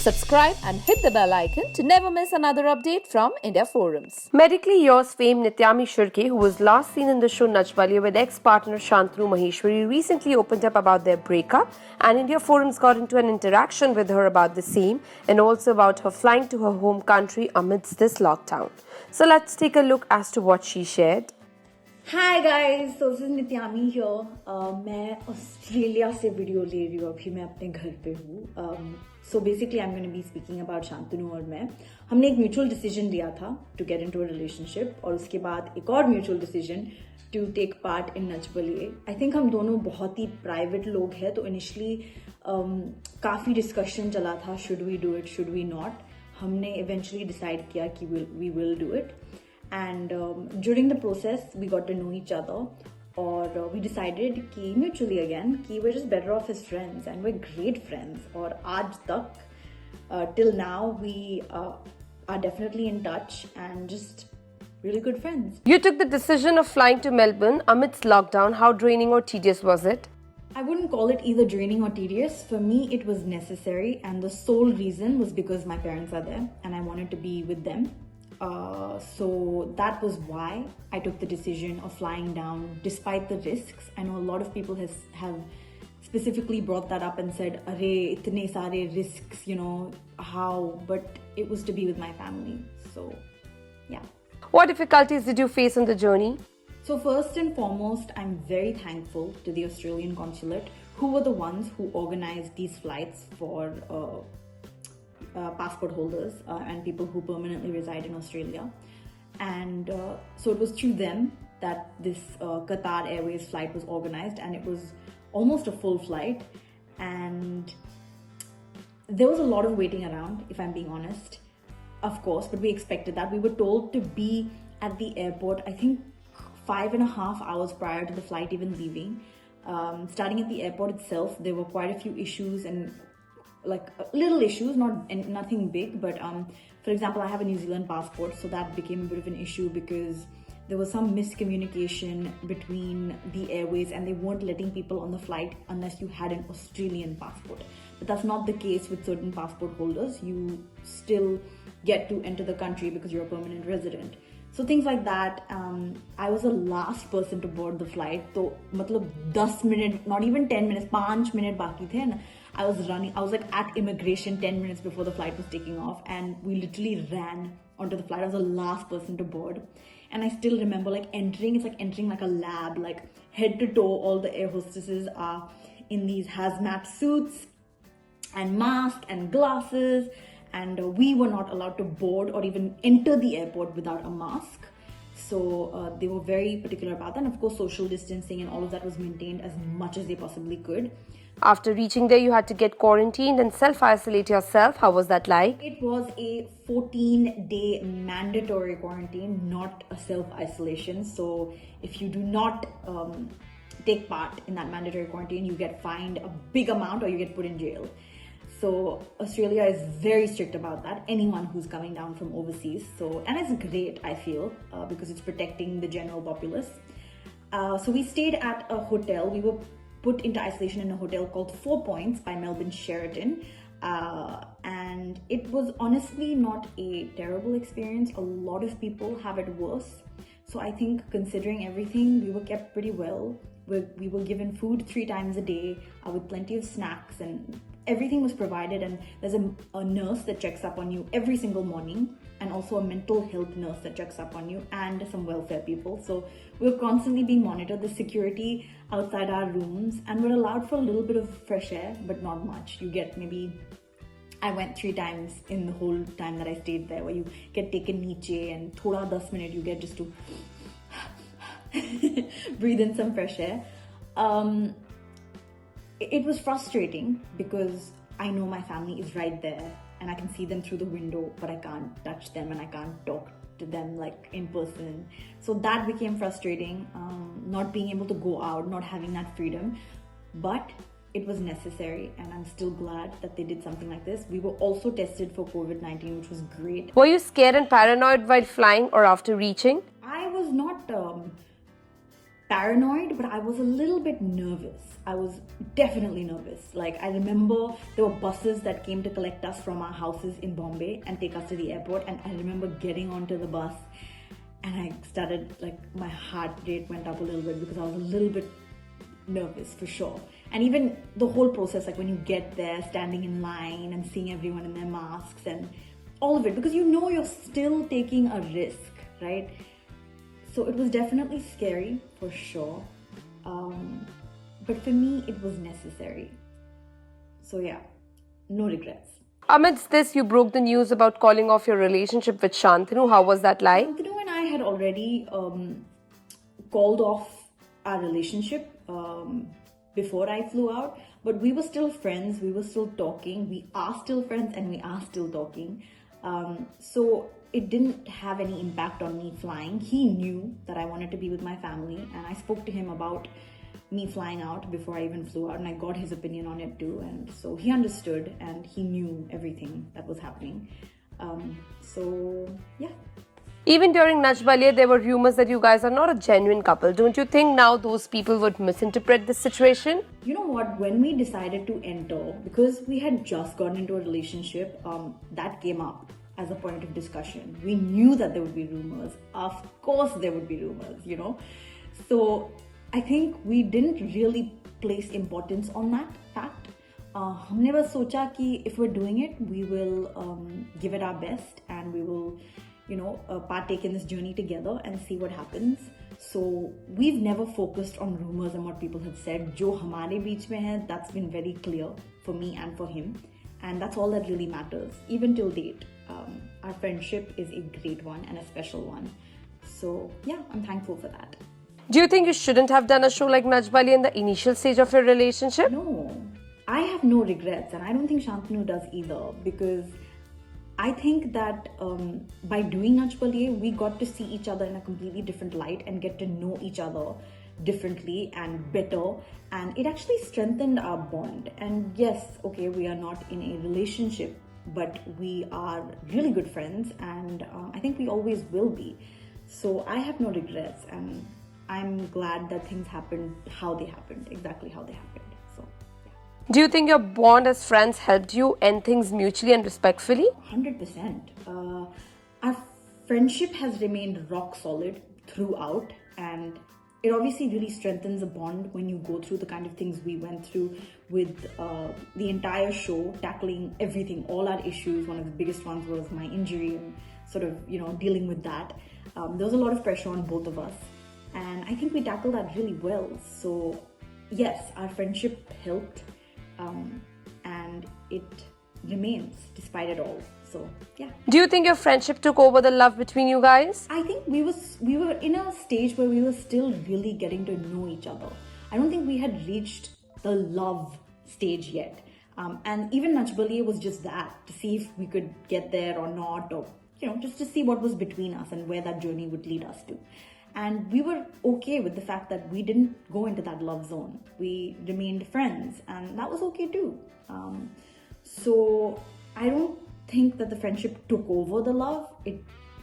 Subscribe and hit the bell icon to never miss another update from India Forums. Medically Yours fame Nityaami Shirke, who was last seen in the show Nachbaliya with ex-partner Shantanu, recently opened up about their breakup, and India Forums got into an interaction with her about the same and also about her flying to her home country amidst this lockdown. So let's take a look as to what she shared. Hi guys, so this is Nityaami here. मैं Australia से video ले रही हूँ अभी मैं अपने घर पे हूँ. So basically I'm going to be speaking about Shantanu और मैं. हमने एक म्यूचुअल डिसीजन लिया था to get into a relationship और उसके बाद एक और mutual decision to take part in नचबलिए. I think हम दोनों बहुत ही प्राइवेट लोग हैं तो इनिशियली काफ़ी डिस्कशन चला था should we do it, should we not. हमने eventually decide किया कि we will do it. And during the process, we got to know each other, or we decided कि mutually again कि we're just better off as friends, and we're great friends. और आज तक till now we are definitely in touch and just really good friends. You took the decision of flying to Melbourne amidst lockdown. How draining or tedious was it? I wouldn't call it either draining or tedious. For me, it was necessary, and the sole reason was because my parents are there, and I wanted to be with them. So that was why I took the decision of flying down despite the risks. I know a lot of people have specifically brought that up and said, "Arey, itne sare risks, how?" But it was to be with my family. So, yeah. What difficulties did you face on the journey? So first and foremost, I'm very thankful to the Australian consulate, who were the ones who organized these flights for passport holders and people who permanently reside in Australia. And so it was through them that this Qatar Airways flight was organized, and it was almost a full flight. And there was a lot of waiting around, if I'm being honest, of course, but we expected that. We were told to be at the airport, I think 5.5 hours prior to the flight even leaving. Starting at the airport itself, there were quite a few issues and like little issues, nothing big, but for example, I have a New Zealand passport, so that became a bit of an issue because there was some miscommunication between the airways and they weren't letting people on the flight unless you had an Australian passport. But that's not the case with certain passport holders. You still get to enter the country because you're a permanent resident. So things like that. I was the last person to board the flight. So, matlab 10 minutes, not even 10 minutes, 5 minutes baki the na. I was like at immigration 10 minutes before the flight was taking off, and we literally ran onto the flight. I was the last person to board. And I still remember like entering, it's like entering like a lab, like head to toe, all the air hostesses are in these hazmat suits and masks and glasses. And we were not allowed to board or even enter the airport without a mask. So they were very particular about that. And of course, social distancing and all of that was maintained as much as they possibly could. After reaching there, you had to get quarantined and self-isolate yourself. How was that like? It was a 14-day mandatory quarantine, not a self-isolation. So if you do not take part in that mandatory quarantine, you get fined a big amount or you get put in jail. So Australia is very strict about that, anyone who's coming down from overseas. So, and it's great, I feel, because it's protecting the general populace. So we stayed at a hotel. We were put into isolation in a hotel called 4 Points by Melbourne Sheraton. And it was honestly not a terrible experience. A lot of people have it worse. So I think considering everything, we were kept pretty well. We were given food 3 times a day with plenty of snacks, and everything was provided. And there's a nurse that checks up on you every single morning, and also a mental health nurse that checks up on you, and some welfare people. So we're constantly being monitored. The security outside our rooms, and we're allowed for a little bit of fresh air, but not much. You get maybe, I went 3 times in the whole time that I stayed there, where you get taken niche and thoda 10 minutes you get just to breathe in some fresh air. It was frustrating because I know my family is right there and I can see them through the window, but I can't touch them and I can't talk to them like in person. So that became frustrating, not being able to go out, not having that freedom. But it was necessary, and I'm still glad that they did something like this. We were also tested for COVID-19, which was great. Were you scared and paranoid while flying or after reaching? I was not paranoid, but I was a little bit nervous. I was definitely nervous. Like, I remember there were buses that came to collect us from our houses in Bombay and take us to the airport, and I remember getting onto the bus and I started, like, my heart rate went up a little bit because I was a little bit nervous for sure. And even the whole process, like when you get there, standing in line and seeing everyone in their masks and all of it, because you know you're still taking a risk, right? So it was definitely scary for sure. But for me, it was necessary. So yeah, no regrets. Amidst this, you broke the news about calling off your relationship with Shantanu. How was that like? Shantanu and I had already called off our relationship before I flew out, but we were still friends, we were still talking, we are still friends and we are still talking. So it didn't have any impact on me flying. He knew that I wanted to be with my family, and I spoke to him about me flying out before I even flew out, and I got his opinion on it too, and so he understood and he knew everything that was happening. So yeah. Even during Nachbaliya, there were rumors that you guys are not a genuine couple. Don't you think now those people would misinterpret this situation? You know what, when we decided to enter, because we had just gotten into a relationship, that came up as a point of discussion. We knew that there would be rumors. Of course there would be rumors, you know. So I think we didn't really place importance on that fact. हमने बस सोचा कि if we're doing it, we will give it our best and we will, you know, partake in this journey together and see what happens. So we've never focused on rumors and what people have said. जो हमारे बीच में है, that's been very clear for me and for him, and that's all that really matters. Even till date, our friendship is a great one and a special one. So yeah, I'm thankful for that. Do you think you shouldn't have done a show like Nachbaliya in the initial stage of your relationship? No, I have no regrets, and I don't think Shantanu does either, because I think that by doing Nachbaliya, we got to see each other in a completely different light and get to know each other differently and better, and it actually strengthened our bond. And yes, okay, we are not in a relationship, but we are really good friends, and I think we always will be. So I have no regrets, and I'm glad that things happened how they happened, exactly how they happened. So yeah. Do you think your bond as friends helped you end things mutually and respectfully? 100%. Our friendship has remained rock solid throughout, and it obviously really strengthens a bond when you go through the kind of things we went through with the entire show, tackling everything, all our issues. One of the biggest ones was my injury and sort of, you know, dealing with that. There was a lot of pressure on both of us, and I think we tackled that really well. So yes, our friendship helped, and it remains despite it all. So yeah. Do you think your friendship took over the love between you guys? I think we were in a stage where we were still really getting to know each other. I don't think we had reached the love stage yet. And even Nachbaliya was just that, to see if we could get there or not, or, you know, just to see what was between us and where that journey would lead us to. And we were okay with the fact that we didn't go into that love zone. We remained friends, and that was okay too. So I don't think that the friendship took over the love.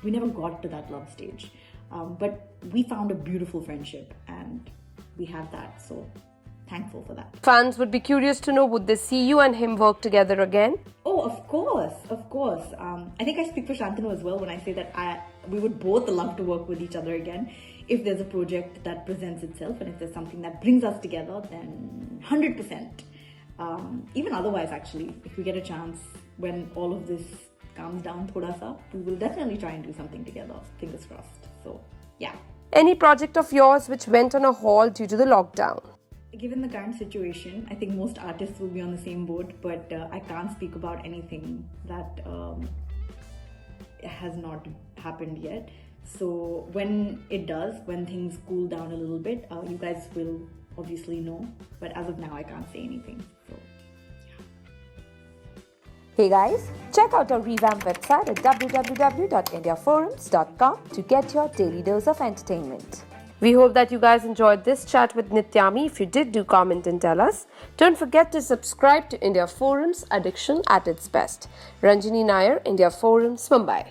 We never got to that love stage. But we found a beautiful friendship, and we have that. So thankful for that. Fans would be curious to know, would they see you and him work together again? Oh, of course, of course. I think I speak for Shantanu as well when I say that we would both love to work with each other again. If there's a project that presents itself, and if there's something that brings us together, then 100%. Even otherwise, actually, if we get a chance, when all of this calms down thoda sa, we will definitely try and do something together. Fingers crossed. So, yeah. Any project of yours which went on a halt due to the lockdown? Given the current situation, I think most artists will be on the same boat, but I can't speak about anything that has not happened yet. So when it does, when things cool down a little bit, you guys will obviously know. But as of now, I can't say anything. So, yeah. Hey guys, check out our revamped website at www.indiaforums.com to get your daily dose of entertainment. We hope that you guys enjoyed this chat with Nityaami. If you did, do comment and tell us. Don't forget to subscribe to India Forums, Addiction at its Best. Ranjini Nair, India Forums, Mumbai.